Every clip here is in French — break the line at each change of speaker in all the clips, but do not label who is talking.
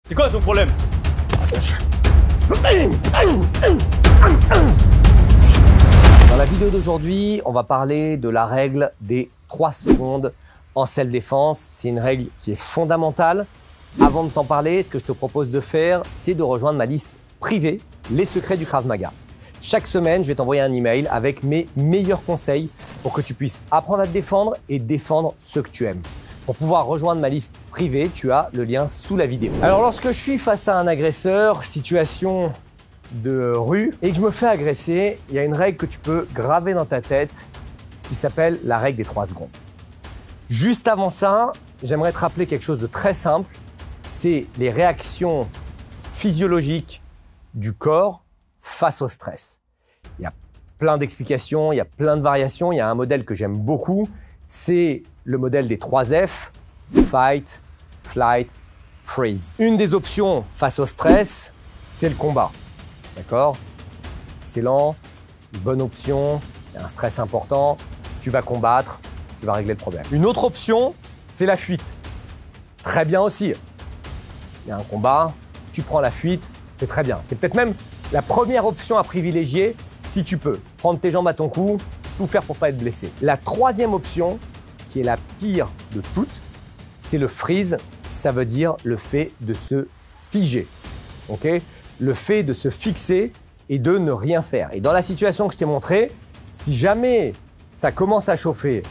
C'est quoi ton problème?
Dans la vidéo d'aujourd'hui, on va parler de la règle des 3 secondes en self-défense. C'est une règle qui est fondamentale. Avant de t'en parler, ce que je te propose de faire, c'est de rejoindre ma liste privée, Les Secrets du Krav Maga. Chaque semaine, je vais t'envoyer un email avec mes meilleurs conseils pour que tu puisses apprendre à te défendre et défendre ceux que tu aimes. Pour pouvoir rejoindre ma liste privée, tu as le lien sous la vidéo. Alors, lorsque je suis face à un agresseur, situation de rue, et que je me fais agresser, il y a une règle que tu peux graver dans ta tête qui s'appelle la règle des 3 secondes. Juste avant ça, j'aimerais te rappeler quelque chose de très simple. C'est les réactions physiologiques du corps face au stress. Il y a plein d'explications, il y a plein de variations. Il y a un modèle que j'aime beaucoup, c'est le modèle des 3 F, Fight, Flight, Freeze. Une des options face au stress, c'est le combat. D'accord? Excellent, une bonne option, il y a un stress important, tu vas combattre, tu vas régler le problème. Une autre option, c'est la fuite. Très bien aussi. Il y a un combat, tu prends la fuite, c'est très bien. C'est peut-être même la première option à privilégier si tu peux. Prendre tes jambes à ton cou, tout faire pour pas être blessé. La troisième option, qui est la pire de toutes, c'est le freeze. Ça veut dire le fait de se figer. Ok? Le fait de se fixer et de ne rien faire. Et dans la situation que je t'ai montrée, si jamais ça commence à chauffer,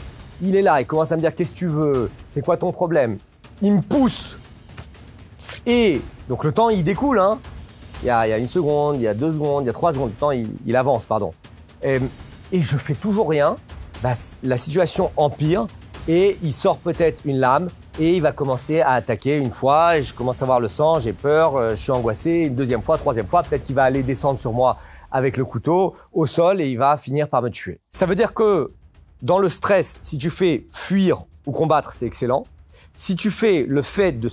il est là, il commence à me dire qu'est-ce que tu veux, c'est quoi ton problème, il me pousse. Et donc le temps il découle, hein. Il y a 1 seconde, il y a 2 secondes, il y a 3 secondes, le temps il avance, pardon. Et je fais toujours rien, bah, la situation empire et il sort peut-être une lame et il va commencer à attaquer une fois et je commence à voir le sang, j'ai peur, je suis angoissé, une deuxième fois, troisième fois, peut-être qu'il va aller descendre sur moi avec le couteau au sol et il va finir par me tuer. Ça veut dire que dans le stress, si tu fais fuir ou combattre, c'est excellent. Si tu fais le fait de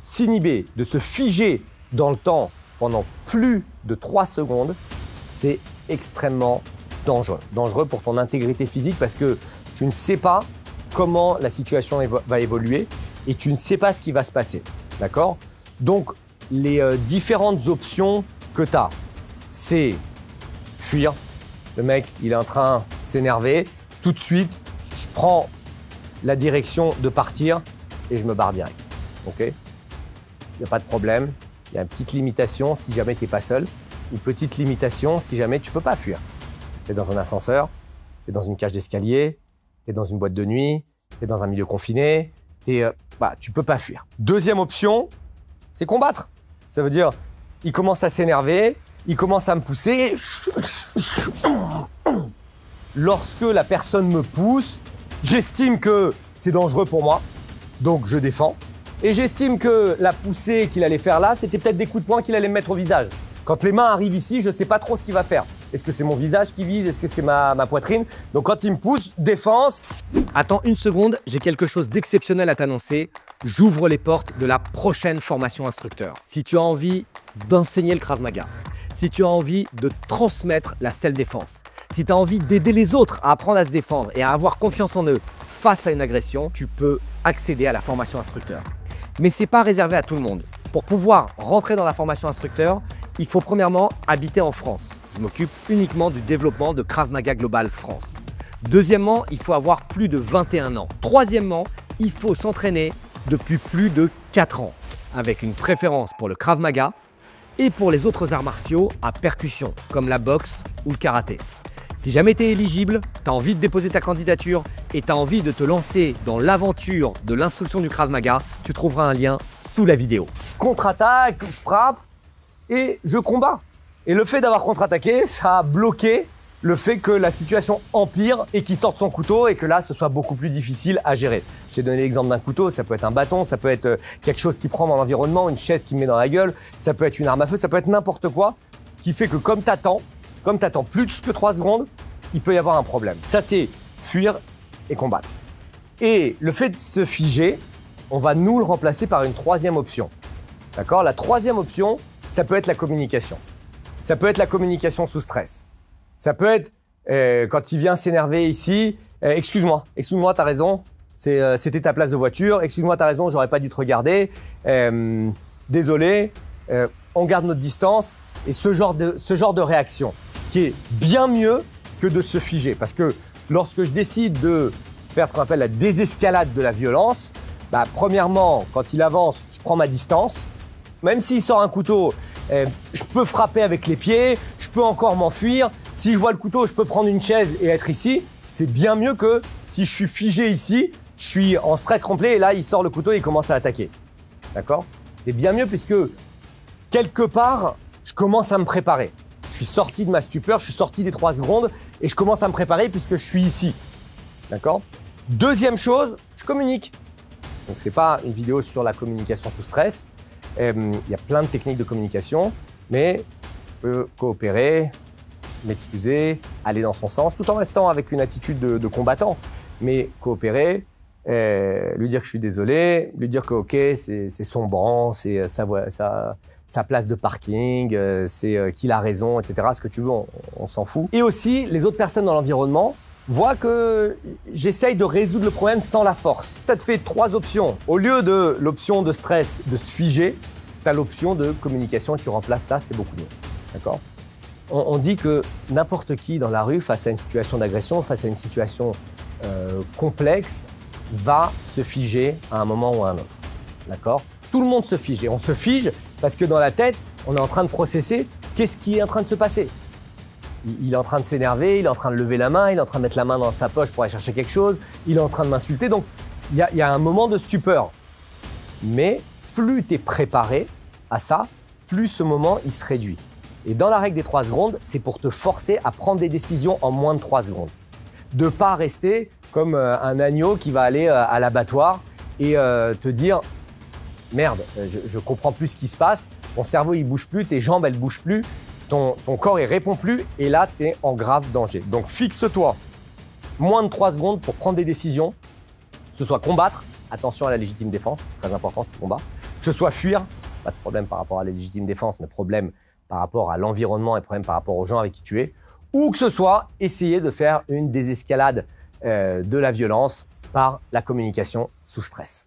s'inhiber, de se figer dans le temps pendant plus de 3 secondes, c'est extrêmement dangereux. Dangereux pour ton intégrité physique parce que tu ne sais pas comment la situation va évoluer et tu ne sais pas ce qui va se passer. D'accord? Donc, les différentes options que tu as, c'est fuir. Le mec, il est en train de s'énerver. Tout de suite, je prends la direction de partir et je me barre direct. Ok? Il n'y a pas de problème. Il y a une petite limitation si jamais tu n'es pas seul. Une petite limitation si jamais tu ne peux pas fuir. Tu es dans un ascenseur, tu es dans une cage d'escalier, tu es dans une boîte de nuit, tu es dans un milieu confiné, tu peux pas fuir. Deuxième option, c'est combattre. Ça veut dire, il commence à s'énerver, il commence à me pousser. Lorsque la personne me pousse, j'estime que c'est dangereux pour moi, donc je défends. Et j'estime que la poussée qu'il allait faire là, c'était peut-être des coups de poing qu'il allait me mettre au visage. Quand les mains arrivent ici, je ne sais pas trop ce qu'il va faire. Est-ce que c'est mon visage qui vise? Est-ce que c'est ma poitrine? Donc quand il me pousse, défense.
Attends 1 seconde, j'ai quelque chose d'exceptionnel à t'annoncer. J'ouvre les portes de la prochaine formation instructeur. Si tu as envie d'enseigner le Krav Maga, si tu as envie de transmettre la self-défense, si tu as envie d'aider les autres à apprendre à se défendre et à avoir confiance en eux face à une agression, tu peux accéder à la formation instructeur. Mais ce n'est pas réservé à tout le monde. Pour pouvoir rentrer dans la formation instructeur, il faut premièrement habiter en France. Je m'occupe uniquement du développement de Krav Maga Global France. Deuxièmement, il faut avoir plus de 21 ans. Troisièmement, il faut s'entraîner depuis plus de 4 ans, avec une préférence pour le Krav Maga et pour les autres arts martiaux à percussion, comme la boxe ou le karaté. Si jamais tu es éligible, tu as envie de déposer ta candidature et tu as envie de te lancer dans l'aventure de l'instruction du Krav Maga, tu trouveras un lien sous la vidéo.
Contre-attaque, frappe et je combats. Et le fait d'avoir contre-attaqué, ça a bloqué le fait que la situation empire et qu'il sorte son couteau et que là, ce soit beaucoup plus difficile à gérer. Je t'ai donné l'exemple d'un couteau, ça peut être un bâton, ça peut être quelque chose qui prend dans l'environnement, une chaise qui me met dans la gueule, ça peut être une arme à feu, ça peut être n'importe quoi qui fait que comme t'attends plus que 3 secondes, il peut y avoir un problème. Ça, c'est fuir et combattre. Et le fait de se figer, on va nous le remplacer par une troisième option. D'accord? La troisième option, ça peut être la communication. Ça peut être la communication sous stress. Ça peut être quand il vient s'énerver ici, excuse-moi, t'as raison, c'était ta place de voiture, excuse-moi, t'as raison, j'aurais pas dû te regarder. désolé, on garde notre distance et ce genre de réaction qui est bien mieux que de se figer. Parce que lorsque je décide de faire ce qu'on appelle la désescalade de la violence, premièrement, quand il avance, je prends ma distance. Même s'il sort un couteau, je peux frapper avec les pieds, je peux encore m'enfuir. Si je vois le couteau, je peux prendre une chaise et être ici. C'est bien mieux que si je suis figé ici, je suis en stress complet et là, il sort le couteau et il commence à attaquer. D'accord? C'est bien mieux puisque quelque part, je commence à me préparer. Je suis sorti de ma stupeur, je suis sorti des 3 secondes et je commence à me préparer puisque je suis ici. D'accord? Deuxième chose, je communique. Donc, c'est pas une vidéo sur la communication sous stress. Il y a plein de techniques de communication, mais je peux coopérer, m'excuser, aller dans son sens, tout en restant avec une attitude de combattant. Mais coopérer, lui dire que je suis désolé, lui dire que ok, c'est son banc, c'est sa place de parking, c'est qu'il a raison, etc. Ce que tu veux, on s'en fout. Et aussi, les autres personnes dans l'environnement voient que j'essaye de résoudre le problème sans la force. Tu as fait 3 options. Au lieu de l'option de stress, de se figer, tu as l'option de communication et tu remplaces ça, c'est beaucoup mieux. D'accord ? On dit que n'importe qui dans la rue, face à une situation d'agression, face à une situation complexe, va se figer à un moment ou à un autre. D'accord ? Tout le monde se fige. Et on se fige parce que dans la tête, on est en train de processer qu'est-ce qui est en train de se passer. Il est en train de s'énerver, il est en train de lever la main, il est en train de mettre la main dans sa poche pour aller chercher quelque chose, il est en train de m'insulter. Donc, il y a un moment de stupeur. Mais plus tu es préparé à ça, plus ce moment, il se réduit. Et dans la règle des 3 secondes, c'est pour te forcer à prendre des décisions en moins de 3 secondes. De pas rester comme un agneau qui va aller à l'abattoir et te dire « Merde, je comprends plus ce qui se passe, ton cerveau il bouge plus, tes jambes elles bougent plus, ton corps il répond plus et là tu es en grave danger. » Donc fixe-toi moins de 3 secondes pour prendre des décisions, que ce soit combattre, attention à la légitime défense, très important ce combat, que ce soit fuir, pas de problème par rapport à la légitime défense, mais problème par rapport à l'environnement et problème par rapport aux gens avec qui tu es, ou que ce soit essayer de faire une désescalade de la violence par la communication sous stress.